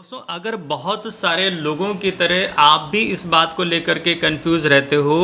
दोस्तों, अगर बहुत सारे लोगों की तरह आप भी इस बात को लेकर के कंफ्यूज रहते हो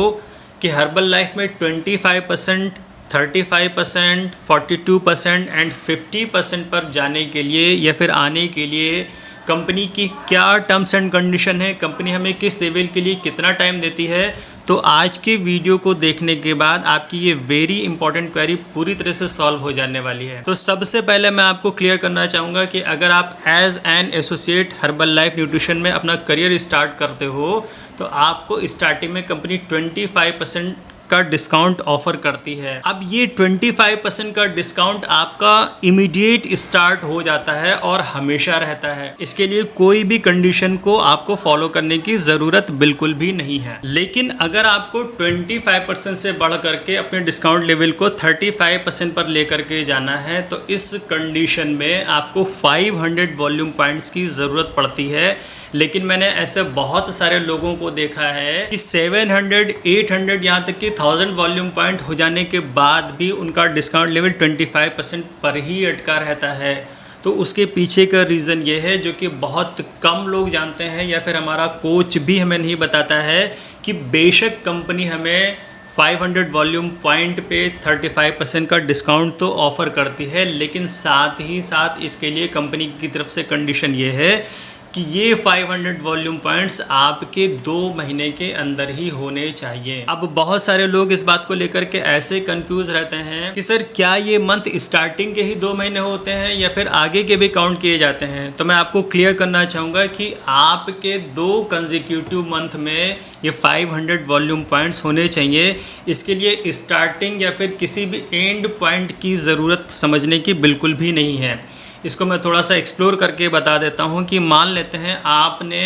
कि हर्बल लाइफ में 25%, 35%, 42% एंड 50% पर जाने के लिए या फिर आने के लिए कंपनी की क्या टर्म्स एंड कंडीशन है, कंपनी हमें किस लेवल के लिए कितना टाइम देती है, तो आज के वीडियो को देखने के बाद आपकी ये वेरी इंपॉर्टेंट क्वेरी पूरी तरह से सॉल्व हो जाने वाली है। तो सबसे पहले मैं आपको क्लियर करना चाहूँगा कि अगर आप as an associate Herbalife nutrition में अपना करियर स्टार्ट करते हो तो आपको स्टार्टिंग में कंपनी 25% का डिस्काउंट ऑफर करती है। अब ये 25% का डिस्काउंट आपका इमीडिएट स्टार्ट हो जाता है और हमेशा रहता है। इसके लिए कोई भी कंडीशन को आपको फॉलो करने की ज़रूरत बिल्कुल भी नहीं है। लेकिन अगर आपको 25% से बढ़ करके अपने डिस्काउंट लेवल को 35% पर लेकर के जाना है तो इस कंडीशन में आपको 500 वॉल्यूम पॉइंट्स की ज़रूरत पड़ती है। लेकिन मैंने ऐसे बहुत सारे लोगों को देखा है कि 700, 800 यहाँ तक कि 1000 वॉल्यूम पॉइंट हो जाने के बाद भी उनका डिस्काउंट लेवल 25% पर ही अटका रहता है। तो उसके पीछे का रीज़न ये है जो कि बहुत कम लोग जानते हैं या फिर हमारा कोच भी हमें नहीं बताता है कि बेशक कंपनी हमें 500 वॉल्यूम पॉइंट पे 35% का डिस्काउंट तो ऑफ़र करती है, लेकिन साथ ही साथ इसके लिए कंपनी की तरफ से कंडीशन ये है कि ये 500 वॉल्यूम पॉइंट्स आपके 2 महीने के अंदर ही होने चाहिए। अब बहुत सारे लोग इस बात को लेकर के ऐसे कंफ्यूज रहते हैं कि सर क्या ये मंथ स्टार्टिंग के ही 2 महीने होते हैं या फिर आगे के भी काउंट किए जाते हैं। तो मैं आपको क्लियर करना चाहूँगा कि आपके 2 कंसेक्यूटिव मंथ में ये 500 वॉल्यूम पॉइंट्स होने चाहिए। इसके लिए स्टार्टिंग या फिर किसी भी एंड पॉइंट की ज़रूरत समझने की बिल्कुल भी नहीं है। इसको मैं थोड़ा सा एक्सप्लोर करके बता देता हूँ कि मान लेते हैं आपने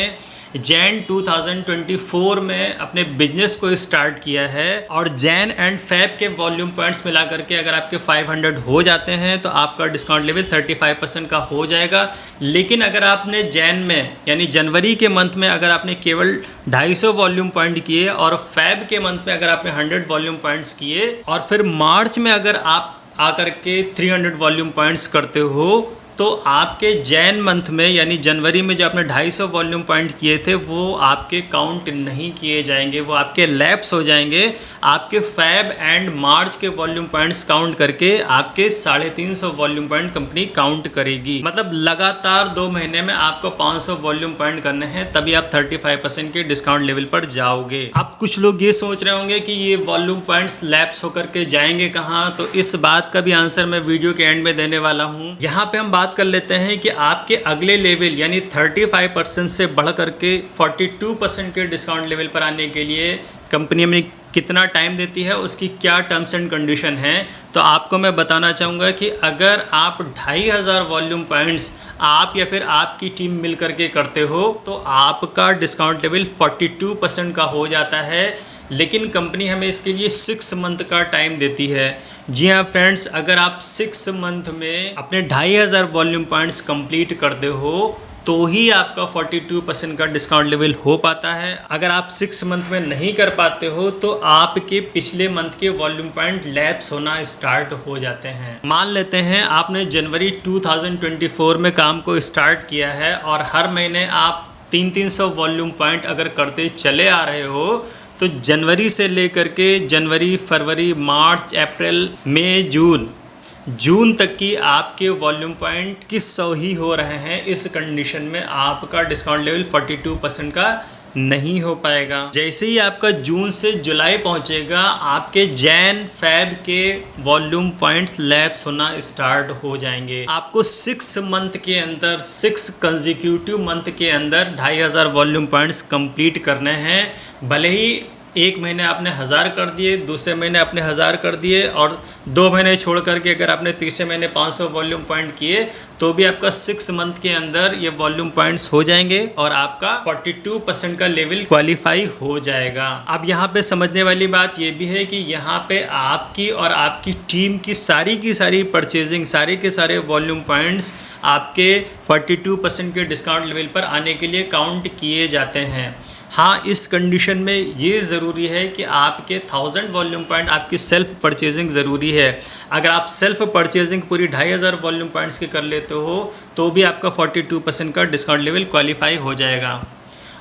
जैन 2024 में अपने बिजनेस को स्टार्ट किया है और जैन एंड फेब के वॉल्यूम पॉइंट्स मिला करके अगर आपके 500 हो जाते हैं तो आपका डिस्काउंट लेवल 35% का हो जाएगा। लेकिन अगर आपने जैन में यानी जनवरी के मंथ में अगर आपने केवल 250 वॉल्यूम पॉइंट किए और फेब के मंथ में अगर आपने 100 वॉल्यूम पॉइंट्स किए और फिर मार्च में अगर आप आकर के 300 वॉल्यूम पॉइंट्स करते हो तो आपके जैन मंथ में यानी जनवरी में जो आपने 250 वॉल्यूम पॉइंट किए थे वो आपके काउंट नहीं किए जाएंगे, वो आपके लैप्स हो जाएंगे। आपके फेब एंड मार्च के वॉल्यूम पॉइंट्स काउंट करके आपके 350 वॉल्यूम पॉइंट कंपनी काउंट करेगी। मतलब लगातार 2 महीने में आपको 500 वॉल्यूम पॉइंट करने हैं, तभी आप 35% के डिस्काउंट लेवल पर जाओगे। अब कुछ लोग ये सोच रहे होंगे कि ये वॉल्यूम पॉइंट्स लैप्स होकर के जाएंगे कहाँ, तो इस बात का भी आंसर मैं वीडियो के एंड में देने वाला हूँ। यहाँ पे हम बात कर लेते हैं कि आपके अगले लेवल यानी 35% से बढ़ करके 42% के डिस्काउंट लेवल पर आने के लिए कंपनी में कितना टाइम देती है, उसकी क्या टर्म्स एंड कंडीशन है। तो आपको मैं बताना चाहूँगा कि अगर आप 2500 वॉल्यूम पॉइंट्स आप या फिर आपकी टीम मिल करके करते हो तो आपका डिस्काउंट लेवल 42% का हो जाता है। लेकिन कंपनी हमें इसके लिए 6 मंथ का टाइम देती है। जी हाँ फ्रेंड्स, अगर आप 6 मंथ में अपने 2500 वॉल्यूम पॉइंट्स कंप्लीट करते हो तो ही आपका 42% का डिस्काउंट लेवल हो पाता है। अगर आप 6 मंथ में नहीं कर पाते हो तो आपके पिछले मंथ के वॉल्यूम पॉइंट लैप्स होना स्टार्ट हो जाते हैं। मान लेते हैं आपने जनवरी 2024 में काम को स्टार्ट किया है और हर महीने आप 300 वॉल्यूम पॉइंट अगर करते चले आ रहे हो तो जनवरी से लेकर के जनवरी, फरवरी, मार्च, अप्रैल, मई, जून तक की आपके वॉल्यूम पॉइंट किस 100 ही हो रहे हैं। इस कंडीशन में आपका डिस्काउंट लेवल 42% का नहीं हो पाएगा। जैसे ही आपका जून से जुलाई पहुंचेगा आपके जैन फेब के वॉल्यूम पॉइंट्स लैप्स होना स्टार्ट हो जाएंगे। आपको 6 मंथ के अंदर 6 कंसेक्यूटिव मंथ के अंदर 2500 वॉल्यूम पॉइंट्स कंप्लीट करने हैं। भले ही 1 महीने आपने 1000 कर दिए, दूसरे महीने आपने 1000 कर दिए और 2 महीने छोड़ करके अगर आपने तीसरे महीने 500 वॉल्यूम पॉइंट किए तो भी आपका 6 मंथ के अंदर ये वॉल्यूम पॉइंट्स हो जाएंगे और आपका 42% का लेवल क्वालिफाई हो जाएगा। अब यहाँ पे समझने वाली बात ये भी है कि यहाँ पे आपकी और आपकी टीम की सारी परचेजिंग, सारे के सारे वॉल्यूम पॉइंट्स आपके 42% के डिस्काउंट लेवल पर आने के लिए काउंट किए जाते हैं। हाँ, इस कंडीशन में ये ज़रूरी है कि आपके 1000 वॉल्यूम पॉइंट आपकी सेल्फ परचेजिंग ज़रूरी है। अगर आप सेल्फ परचेजिंग पूरी 2500 वॉल्यूम पॉइंट्स की कर लेते हो तो भी आपका 42% का डिस्काउंट लेवल क्वालिफाई हो जाएगा।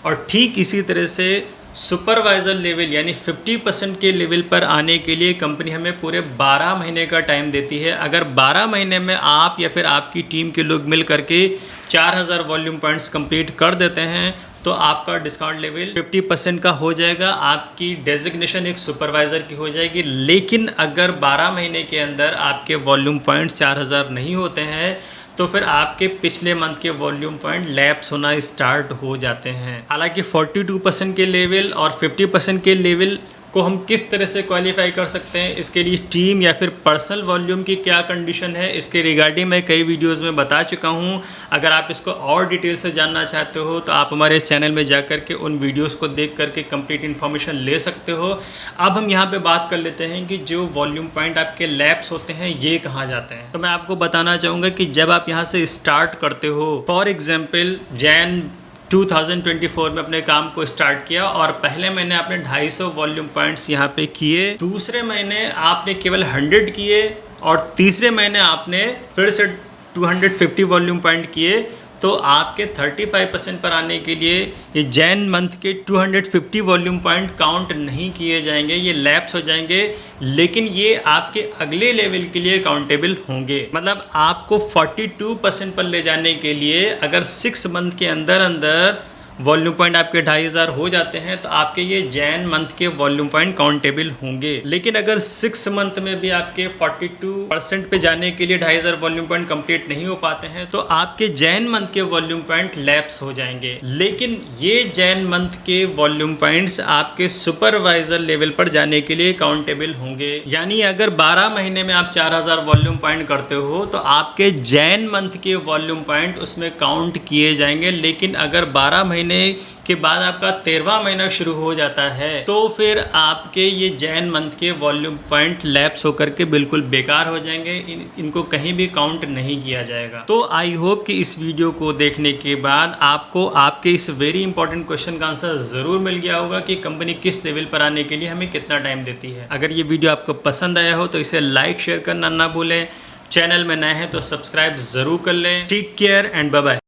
और ठीक इसी तरह से सुपरवाइज़र लेवल यानी 50% के लेवल पर आने के लिए कंपनी हमें पूरे 12 महीने का टाइम देती है। अगर 12 महीने में आप या फिर आपकी टीम के लोग मिल करके 4000 वॉल्यूम पॉइंट्स कंप्लीट कर देते हैं तो आपका डिस्काउंट लेवल 50% का हो जाएगा, आपकी डेजिग्नेशन एक सुपरवाइज़र की हो जाएगी। लेकिन अगर 12 महीने के अंदर आपके वॉल्यूम पॉइंट्स 4000 नहीं होते हैं तो फिर आपके पिछले मंथ के वॉल्यूम पॉइंट लैप्स होना स्टार्ट हो जाते हैं। हालांकि 42% के लेवल और 50% के लेवल को हम किस तरह से क्वालिफाई कर सकते हैं, इसके लिए टीम या फिर पर्सनल वॉल्यूम की क्या कंडीशन है, इसके रिगार्डिंग मैं कई वीडियोस में बता चुका हूं। अगर आप इसको और डिटेल से जानना चाहते हो तो आप हमारे चैनल में जाकर के उन वीडियोस को देख करके कंप्लीट इन्फॉर्मेशन ले सकते हो। अब हम यहाँ पे बात कर लेते हैं कि जो वॉल्यूम पॉइंट आपके लैप्स होते हैं ये कहाँ जाते हैं। तो मैं आपको बताना चाहूँगा कि जब आप यहाँ से स्टार्ट करते हो, फॉर एग्जाम्पल जैन 2024 में अपने काम को स्टार्ट किया और पहले महीने आपने 250 वॉल्यूम पॉइंट्स यहाँ पे किए, दूसरे महीने आपने केवल 100 किए और तीसरे महीने आपने फिर से 250 वॉल्यूम पॉइंट किए, तो आपके 35% पर आने के लिए ये जैन मंथ के 250 वॉल्यूम पॉइंट काउंट नहीं किए जाएंगे, ये लैप्स हो जाएंगे। लेकिन ये आपके अगले लेवल के लिए काउंटेबल होंगे। मतलब आपको 42% पर ले जाने के लिए अगर 6 मंथ के अंदर अंदर वॉल्यूम पॉइंट आपके 2500 हो जाते हैं तो आपके ये जैन मंथ के वॉल्यूम पॉइंट काउंटेबल होंगे। लेकिन अगर 6 मंथ में भी आपके 42% पे जाने के लिए 2500 वॉल्यूम पॉइंट कंप्लीट नहीं हो पाते हैं तो आपके जैन मंथ के वॉल्यूम पॉइंट लैप्स हो जाएंगे। लेकिन ये जैन मंथ के वॉल्यूम पॉइंट्स आपके सुपरवाइजर लेवल पर जाने के लिए काउंटेबल होंगे। यानी अगर 12 महीने में आप 4000 वॉल्यूम पॉइंट करते हो तो आपके जैन मंथ के वॉल्यूम पॉइंट उसमें काउंट किए जाएंगे। लेकिन अगर 12 महीने के बाद आपका 13वां महीना शुरू हो जाता है तो फिर आपके ये जैन मंथ के वॉल्यूम पॉइंट लैप्स होकर के बिल्कुल बेकार हो जाएंगे, इनको कहीं भी काउंट नहीं किया जाएगा। तो आई होप कि इस वीडियो को देखने के बाद आपको आपके इस वेरी इंपॉर्टेंट क्वेश्चन का आंसर ज़रूर मिल गया होगा कि कंपनी किस लेवल पर आने के लिए हमें कितना टाइम देती है। अगर ये वीडियो आपको पसंद आया हो तो इसे लाइक शेयर करना ना भूलें। चैनल में नए हैं तो सब्सक्राइब ज़रूर कर लें। Take care and bye bye.